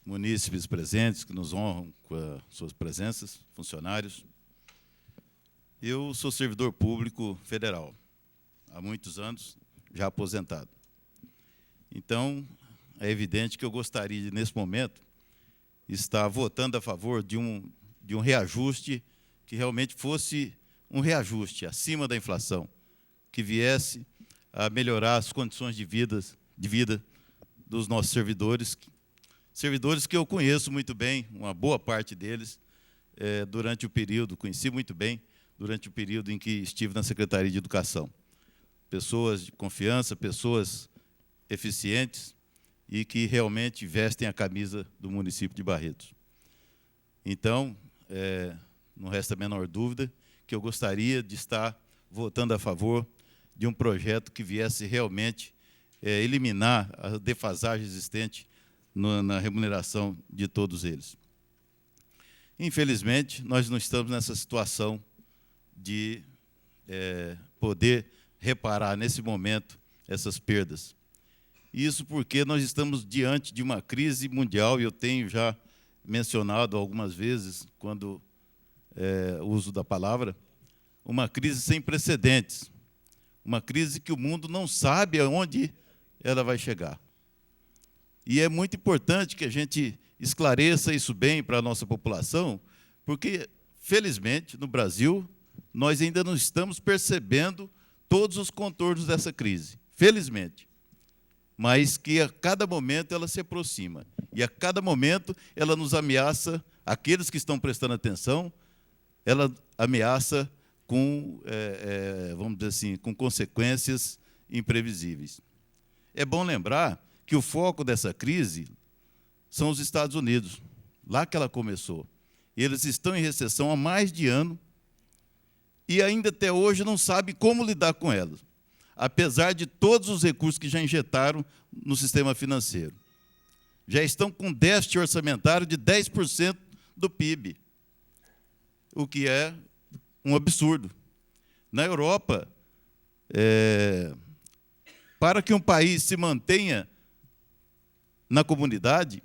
munícipes presentes que nos honram com as suas presenças, funcionários. Eu sou servidor público federal, há muitos anos, já aposentado. Então, é evidente que eu gostaria, nesse momento, estar votando a favor de um reajuste que realmente fosse um reajuste acima da inflação, que viesse a melhorar as condições de vida dos nossos servidores que eu conheço muito bem, uma boa parte deles, durante o período, conheci muito bem, durante o período em que estive na Secretaria de Educação. Pessoas de confiança, pessoas eficientes e que realmente vestem a camisa do município de Barretos. Então, não resta a menor dúvida que eu gostaria de estar votando a favor de um projeto que viesse realmente eliminar a defasagem existente na remuneração de todos eles. Infelizmente, nós não estamos nessa situação de poder reparar, nesse momento, essas perdas. Isso porque nós estamos diante de uma crise mundial, e eu tenho já mencionado algumas vezes, quando uso da palavra, uma crise sem precedentes, uma crise que o mundo não sabe aonde ela vai chegar. E é muito importante que a gente esclareça isso bem para a nossa população, porque, felizmente, no Brasil, nós ainda não estamos percebendo todos os contornos dessa crise, felizmente. Mas que a cada momento ela se aproxima, e a cada momento ela nos ameaça, aqueles que estão prestando atenção, ela ameaça com, vamos dizer assim, com consequências imprevisíveis. É bom lembrar que o foco dessa crise são os Estados Unidos, lá que ela começou. Eles estão em recessão há mais de ano e ainda até hoje não sabem como lidar com ela, apesar de todos os recursos que já injetaram no sistema financeiro. Já estão com déficit orçamentário de 10% do PIB, o que é um absurdo. Na Europa, para que um país se mantenha na comunidade,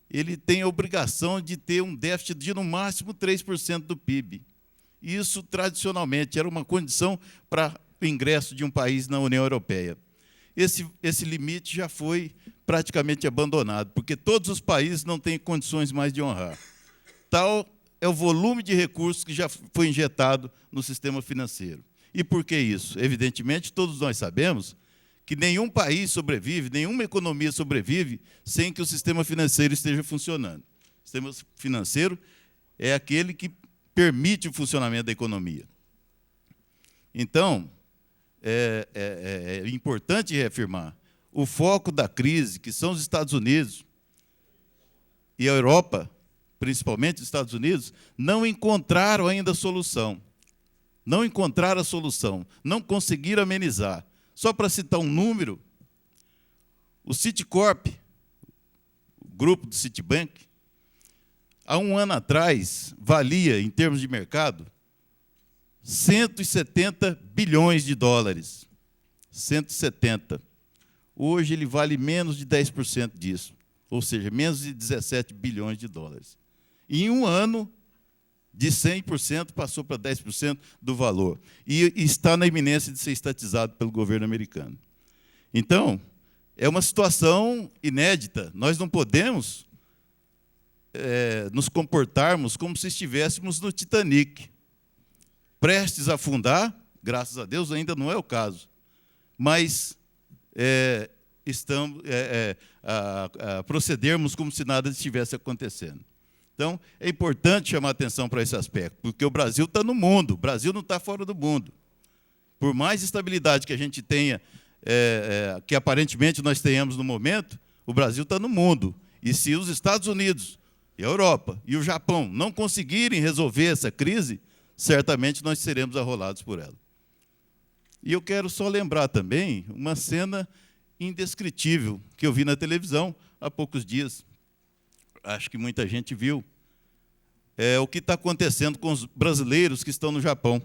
ele tem a obrigação de ter um déficit de, no máximo, 3% do PIB. Isso, tradicionalmente, era uma condição para o ingresso de um país na União Europeia. Esse limite já foi praticamente abandonado, porque todos os países não têm condições mais de honrar. Tal é o volume de recursos que já foi injetado no sistema financeiro. E por que isso? Evidentemente, todos nós sabemos que nenhum país sobrevive, nenhuma economia sobrevive sem que o sistema financeiro esteja funcionando. O sistema financeiro é aquele que permite o funcionamento da economia. Então, é importante reafirmar, o foco da crise, que são os Estados Unidos e a Europa, principalmente os Estados Unidos, não encontraram ainda a solução. Não encontraram a solução, não conseguiram amenizar. Só para citar um número, o Citicorp, o grupo do Citibank, há um ano atrás, valia, em termos de mercado, 170 bilhões de dólares. 170. Hoje ele vale menos de 10% disso. ou seja, menos de 17 bilhões de dólares. E em um ano, de 100% passou para 10% do valor. E está na iminência de ser estatizado pelo governo americano. Então, é uma situação inédita. Nós não podemos nos comportarmos como se estivéssemos no Titanic, prestes a afundar. Graças a Deus ainda não é o caso, mas estamos a procedermos como se nada estivesse acontecendo. Então, é importante chamar atenção para esse aspecto, porque o Brasil está no mundo, o Brasil não está fora do mundo. Por mais estabilidade que a gente tenha, que aparentemente nós tenhamos no momento, o Brasil está no mundo. E se os Estados Unidos, e a Europa e o Japão não conseguirem resolver essa crise, certamente nós seremos arrolados por ela. E eu quero só lembrar também uma cena indescritível que eu vi na televisão há poucos dias. Acho que muita gente viu. É o que está acontecendo com os brasileiros que estão no Japão,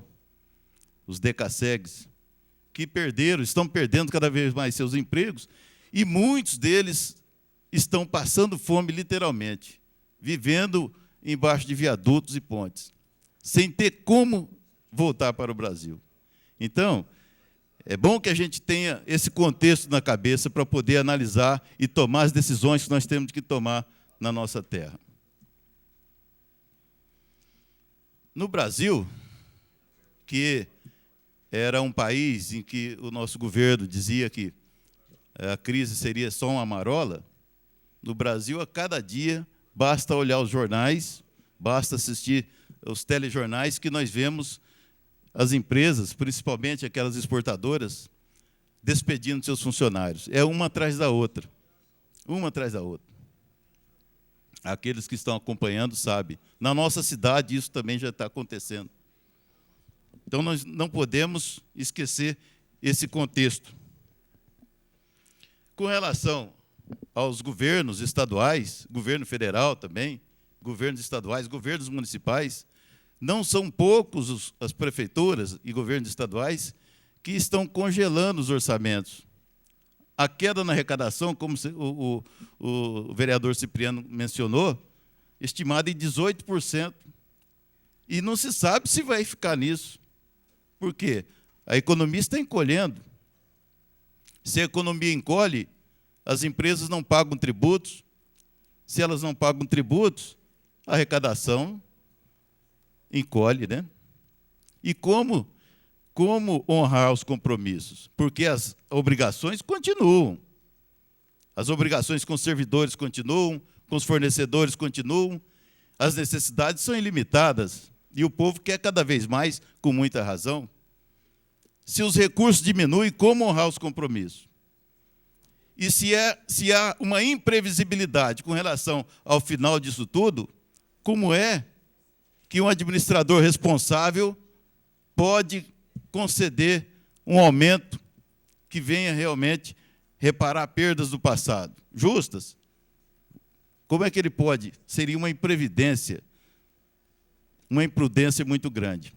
os decassegues, que estão perdendo cada vez mais seus empregos, e muitos deles estão passando fome literalmente, vivendo embaixo de viadutos e pontes, sem ter como voltar para o Brasil. Então, é bom que a gente tenha esse contexto na cabeça para poder analisar e tomar as decisões que nós temos que tomar na nossa terra. No Brasil, que era um país em que o nosso governo dizia que a crise seria só uma marola, no Brasil, a cada dia, basta olhar os jornais, basta assistir os telejornais, que nós vemos as empresas, principalmente aquelas exportadoras, despedindo seus funcionários. É uma atrás da outra. Uma atrás da outra. Aqueles que estão acompanhando sabem. Na nossa cidade, isso também já está acontecendo. Então, nós não podemos esquecer esse contexto. Com relação aos governos estaduais, governo federal também, governos estaduais, governos municipais, não são poucos as prefeituras e governos estaduais que estão congelando os orçamentos. A queda na arrecadação, como o vereador Cipriano mencionou, estimada em 18%. E não se sabe se vai ficar nisso. Por quê? A economia está encolhendo. Se a economia encolhe, as empresas não pagam tributos. Se elas não pagam tributos, a arrecadação encolhe, né? E como honrar os compromissos? Porque as obrigações continuam. As obrigações com os servidores continuam, com os fornecedores continuam, as necessidades são ilimitadas, e o povo quer cada vez mais, com muita razão. Se os recursos diminuem, como honrar os compromissos? E se há uma imprevisibilidade com relação ao final disso tudo, como é que um administrador responsável pode conceder um aumento que venha realmente reparar perdas do passado? Justas? Como é que ele pode? Seria uma imprevidência, uma imprudência muito grande.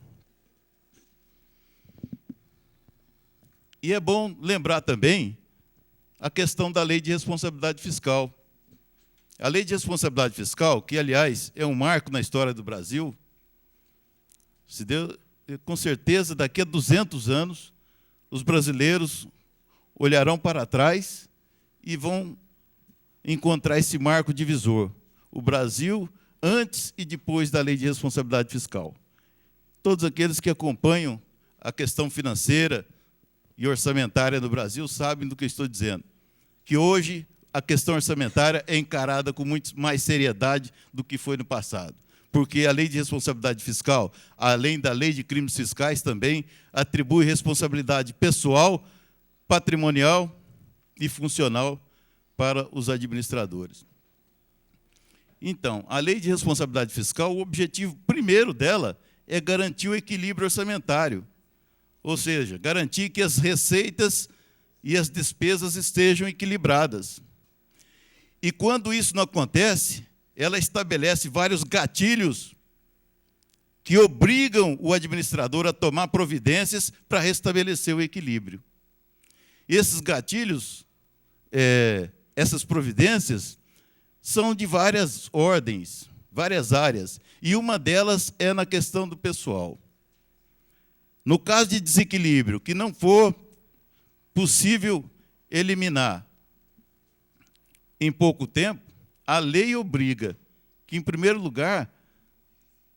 E é bom lembrar também a questão da lei de responsabilidade fiscal. A lei de responsabilidade fiscal, que, aliás, é um marco na história do Brasil, com certeza, daqui a 200 anos, os brasileiros olharão para trás e vão encontrar esse marco divisor. O Brasil, antes e depois da lei de responsabilidade fiscal. Todos aqueles que acompanham a questão financeira e orçamentária no Brasil sabem do que eu estou dizendo. Que hoje a questão orçamentária é encarada com muito mais seriedade do que foi no passado. Porque a lei de responsabilidade fiscal, além da lei de crimes fiscais, também atribui responsabilidade pessoal, patrimonial e funcional para os administradores. Então, a lei de responsabilidade fiscal, o objetivo primeiro dela é garantir o equilíbrio orçamentário. Ou seja, garantir que as receitas e as despesas estejam equilibradas. E quando isso não acontece, ela estabelece vários gatilhos que obrigam o administrador a tomar providências para restabelecer o equilíbrio. E esses gatilhos, essas providências, são de várias ordens, várias áreas, e uma delas é na questão do pessoal. No caso de desequilíbrio, que não for possível eliminar em pouco tempo, a lei obriga que, em primeiro lugar,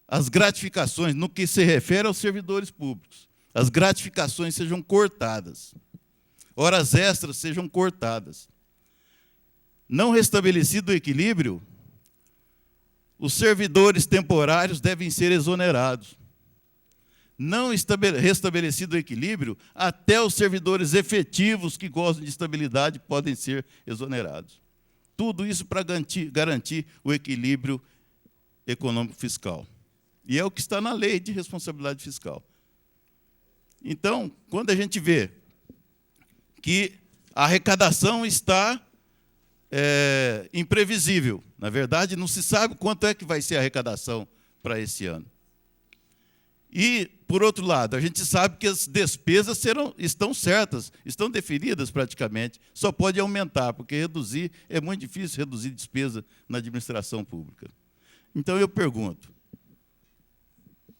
as gratificações, no que se refere aos servidores públicos, as gratificações sejam cortadas, horas extras sejam cortadas. Não restabelecido o equilíbrio, os servidores temporários devem ser exonerados. Não restabelecido o equilíbrio, até os servidores efetivos que gozam de estabilidade podem ser exonerados. Tudo isso para garantir o equilíbrio econômico-fiscal. E é o que está na lei de responsabilidade fiscal. Então, quando a gente vê que a arrecadação está imprevisível, na verdade, não se sabe quanto é que vai ser a arrecadação para esse ano. E, por outro lado, a gente sabe que as despesas estão certas, estão definidas praticamente, só pode aumentar, porque reduzir, é muito difícil reduzir despesa na administração pública. Então, eu pergunto,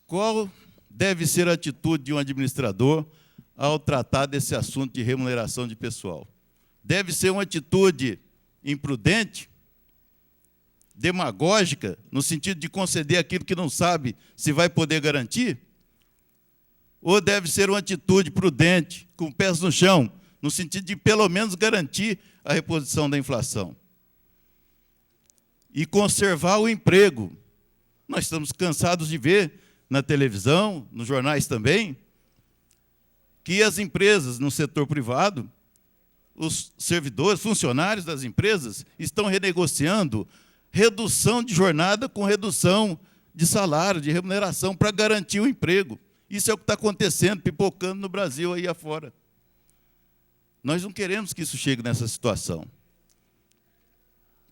qual deve ser a atitude de um administrador ao tratar desse assunto de remuneração de pessoal? Deve ser uma atitude imprudente, demagógica, no sentido de conceder aquilo que não sabe se vai poder garantir? Ou deve ser uma atitude prudente, com pés no chão, no sentido de, pelo menos, garantir a reposição da inflação? E conservar o emprego. Nós estamos cansados de ver na televisão, nos jornais também, que as empresas no setor privado, os servidores, funcionários das empresas, estão renegociando redução de jornada com redução de salário, de remuneração, para garantir o emprego. Isso é o que está acontecendo, pipocando no Brasil aí afora. Nós não queremos que isso chegue nessa situação.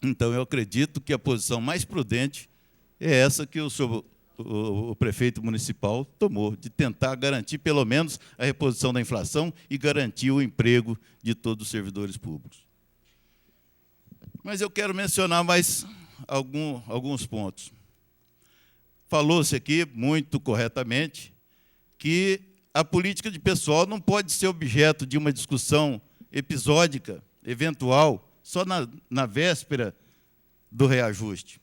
Então, eu acredito que a posição mais prudente é essa que o prefeito municipal tomou, de tentar garantir, pelo menos, a reposição da inflação e garantir o emprego de todos os servidores públicos. Mas eu quero mencionar mais alguns pontos. Falou-se aqui, muito corretamente, que a política de pessoal não pode ser objeto de uma discussão episódica, eventual, só na véspera do reajuste.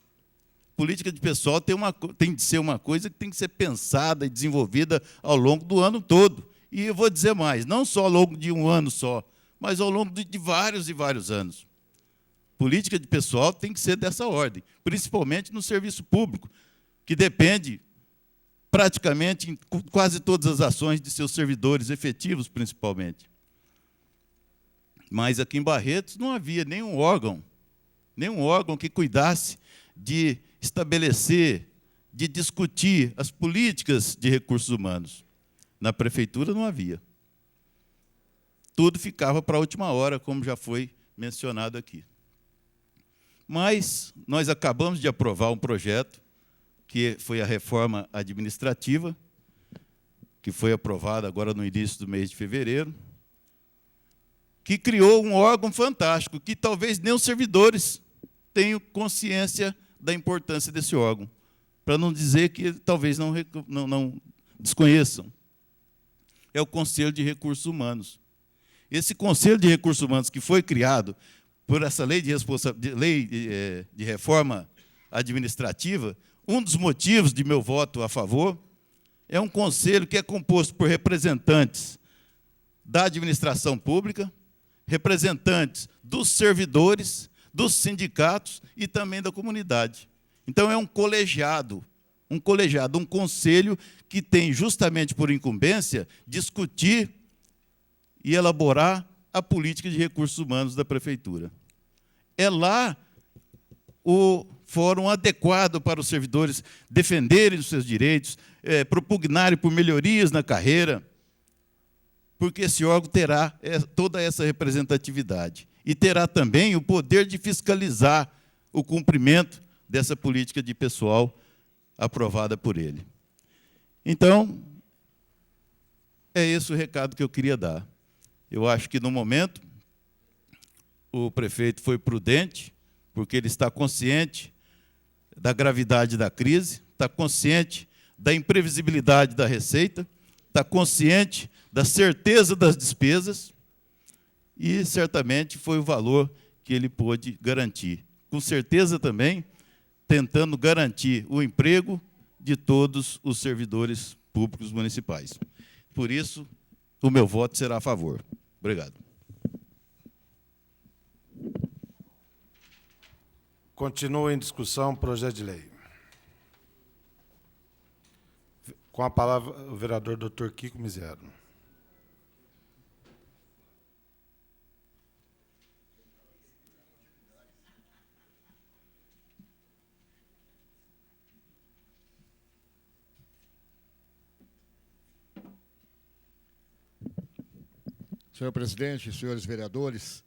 Política de pessoal tem de ser uma coisa que tem que ser pensada e desenvolvida ao longo do ano todo. E eu vou dizer mais, não só ao longo de um ano só, mas ao longo de vários e vários anos. Política de pessoal tem que ser dessa ordem, principalmente no serviço público, que depende praticamente em quase todas as ações de seus servidores efetivos, principalmente. Mas aqui em Barretos não havia nenhum órgão que cuidasse de estabelecer, de discutir as políticas de recursos humanos. Na prefeitura não havia. Tudo ficava para a última hora, como já foi mencionado aqui. Mas nós acabamos de aprovar um projeto, que foi a reforma administrativa, que foi aprovada agora no início do mês de fevereiro, que criou um órgão fantástico, que talvez nem os servidores tenham consciência da importância desse órgão, para não dizer que talvez não desconheçam. É o Conselho de Recursos Humanos. Esse Conselho de Recursos Humanos, que foi criado por essa lei de reforma administrativa, um dos motivos de meu voto a favor é um conselho que é composto por representantes da administração pública, representantes dos servidores, dos sindicatos e também da comunidade. Então, é um colegiado, um conselho que tem justamente por incumbência discutir e elaborar a política de recursos humanos da prefeitura. É lá o fórum adequado para os servidores defenderem os seus direitos, propugnarem por melhorias na carreira, porque esse órgão terá toda essa representatividade e terá também o poder de fiscalizar o cumprimento dessa política de pessoal aprovada por ele. Então, é esse o recado que eu queria dar. Eu acho que, no momento, o prefeito foi prudente, porque ele está consciente da gravidade da crise, está consciente da imprevisibilidade da receita, está consciente da certeza das despesas e, certamente, foi o valor que ele pôde garantir. Com certeza, também, tentando garantir o emprego de todos os servidores públicos municipais. Por isso, o meu voto será a favor. Obrigado. Continua em discussão o projeto de lei. Com a palavra, o vereador Dr. Kiko Mizero. Senhor presidente, senhores vereadores,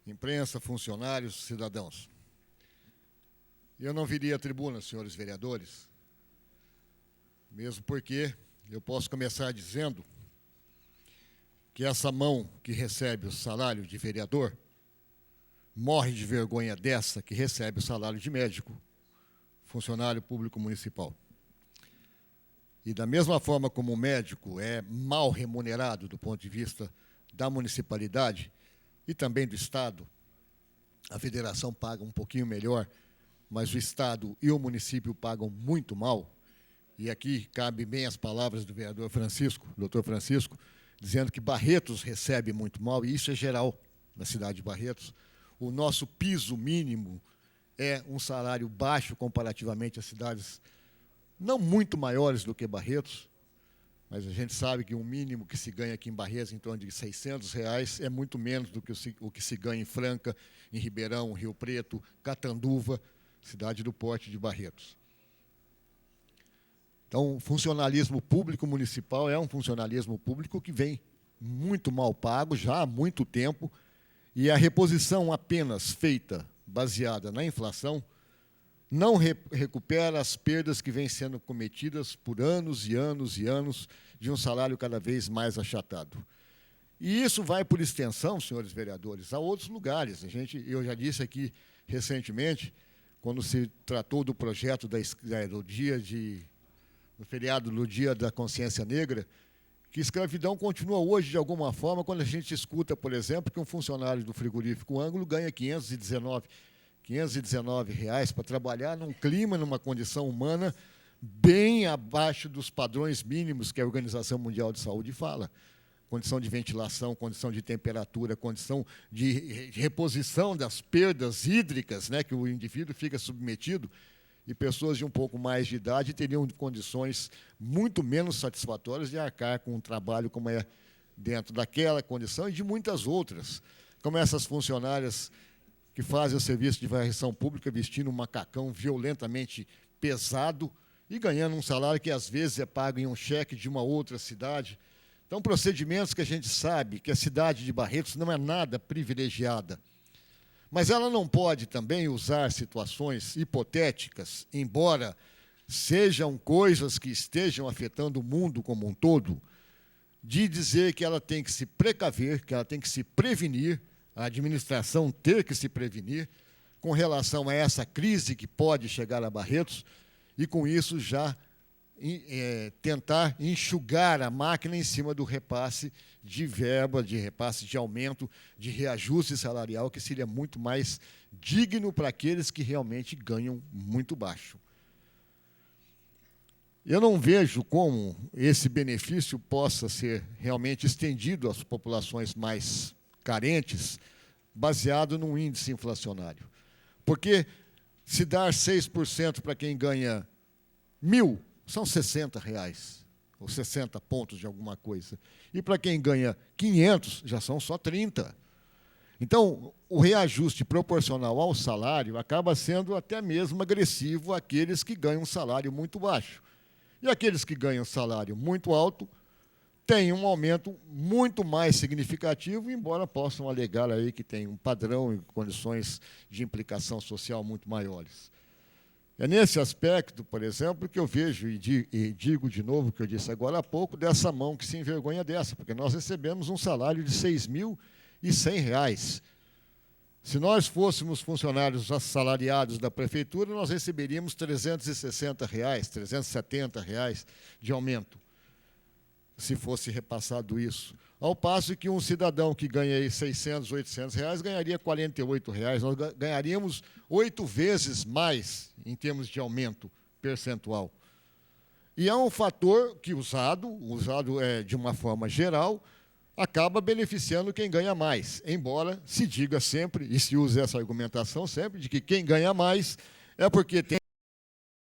imprensa, funcionários, cidadãos. Eu não viria à tribuna, senhores vereadores, mesmo porque eu posso começar dizendo que essa mão que recebe o salário de vereador morre de vergonha dessa que recebe o salário de médico, funcionário público municipal. E da mesma forma como o médico é mal remunerado do ponto de vista da municipalidade e também do Estado, a federação paga um pouquinho melhor, mas o Estado e o município pagam muito mal. E aqui cabe bem as palavras do vereador Francisco, doutor Francisco, dizendo que Barretos recebe muito mal, e isso é geral na cidade de Barretos. O nosso piso mínimo é um salário baixo comparativamente às cidades não muito maiores do que Barretos, mas a gente sabe que o mínimo que se ganha aqui em Barretos, em torno de R$600, é muito menos do que o que se ganha em Franca, em Ribeirão, Rio Preto, Catanduva, cidade do porte de Barretos. Então, o funcionalismo público municipal é um funcionalismo público que vem muito mal pago já há muito tempo, e a reposição apenas feita, baseada na inflação, não recupera as perdas que vêm sendo cometidas por anos e anos e anos de um salário cada vez mais achatado. E isso vai, por extensão, senhores vereadores, a outros lugares. Eu já disse aqui recentemente, quando se tratou do projeto do feriado do Dia da Consciência Negra, que escravidão continua hoje, de alguma forma, quando a gente escuta, por exemplo, que um funcionário do frigorífico Ângulo ganha R$519 para trabalhar num clima, numa condição humana bem abaixo dos padrões mínimos que a Organização Mundial de Saúde fala. Condição de ventilação, condição de temperatura, condição de reposição das perdas hídricas, né, que o indivíduo fica submetido, e pessoas de um pouco mais de idade teriam condições muito menos satisfatórias de arcar com um trabalho como é dentro daquela condição e de muitas outras, como essas funcionárias que fazem o serviço de varrição pública vestindo um macacão violentamente pesado e ganhando um salário que, às vezes, é pago em um cheque de uma outra cidade. Então, procedimentos que a gente sabe que a cidade de Barretos não é nada privilegiada. Mas ela não pode também usar situações hipotéticas, embora sejam coisas que estejam afetando o mundo como um todo, de dizer que ela tem que se precaver, que ela tem que se prevenir, a administração ter que se prevenir com relação a essa crise que pode chegar a Barretos e, com isso, já tentar enxugar a máquina em cima do repasse de verba, de repasse de aumento, de reajuste salarial, que seria muito mais digno para aqueles que realmente ganham muito baixo. Eu não vejo como esse benefício possa ser realmente estendido às populações mais carentes, baseado num índice inflacionário. Porque se dar 6% para quem ganha 1.000, são R$60, ou 60 pontos de alguma coisa. E para quem ganha 500, já são só 30. Então, o reajuste proporcional ao salário acaba sendo até mesmo agressivo àqueles que ganham um salário muito baixo. E aqueles que ganham um salário muito alto têm um aumento muito mais significativo, embora possam alegar aí que tem um padrão e condições de implicação social muito maiores. É nesse aspecto, por exemplo, que eu vejo e digo de novo o que eu disse agora há pouco, dessa mão que se envergonha dessa, porque nós recebemos um salário de R$6.100. Se nós fôssemos funcionários assalariados da prefeitura, nós receberíamos R$ 360, R$ 370 de aumento, se fosse repassado isso. Ao passo que um cidadão que ganha aí R$ 600, R$ 800 ganharia R$ 48. Nós ganharíamos 8 vezes mais em termos de aumento percentual. E é um fator que, usado de uma forma geral, acaba beneficiando quem ganha mais, embora se diga sempre, e se use essa argumentação sempre, de que quem ganha mais é porque tem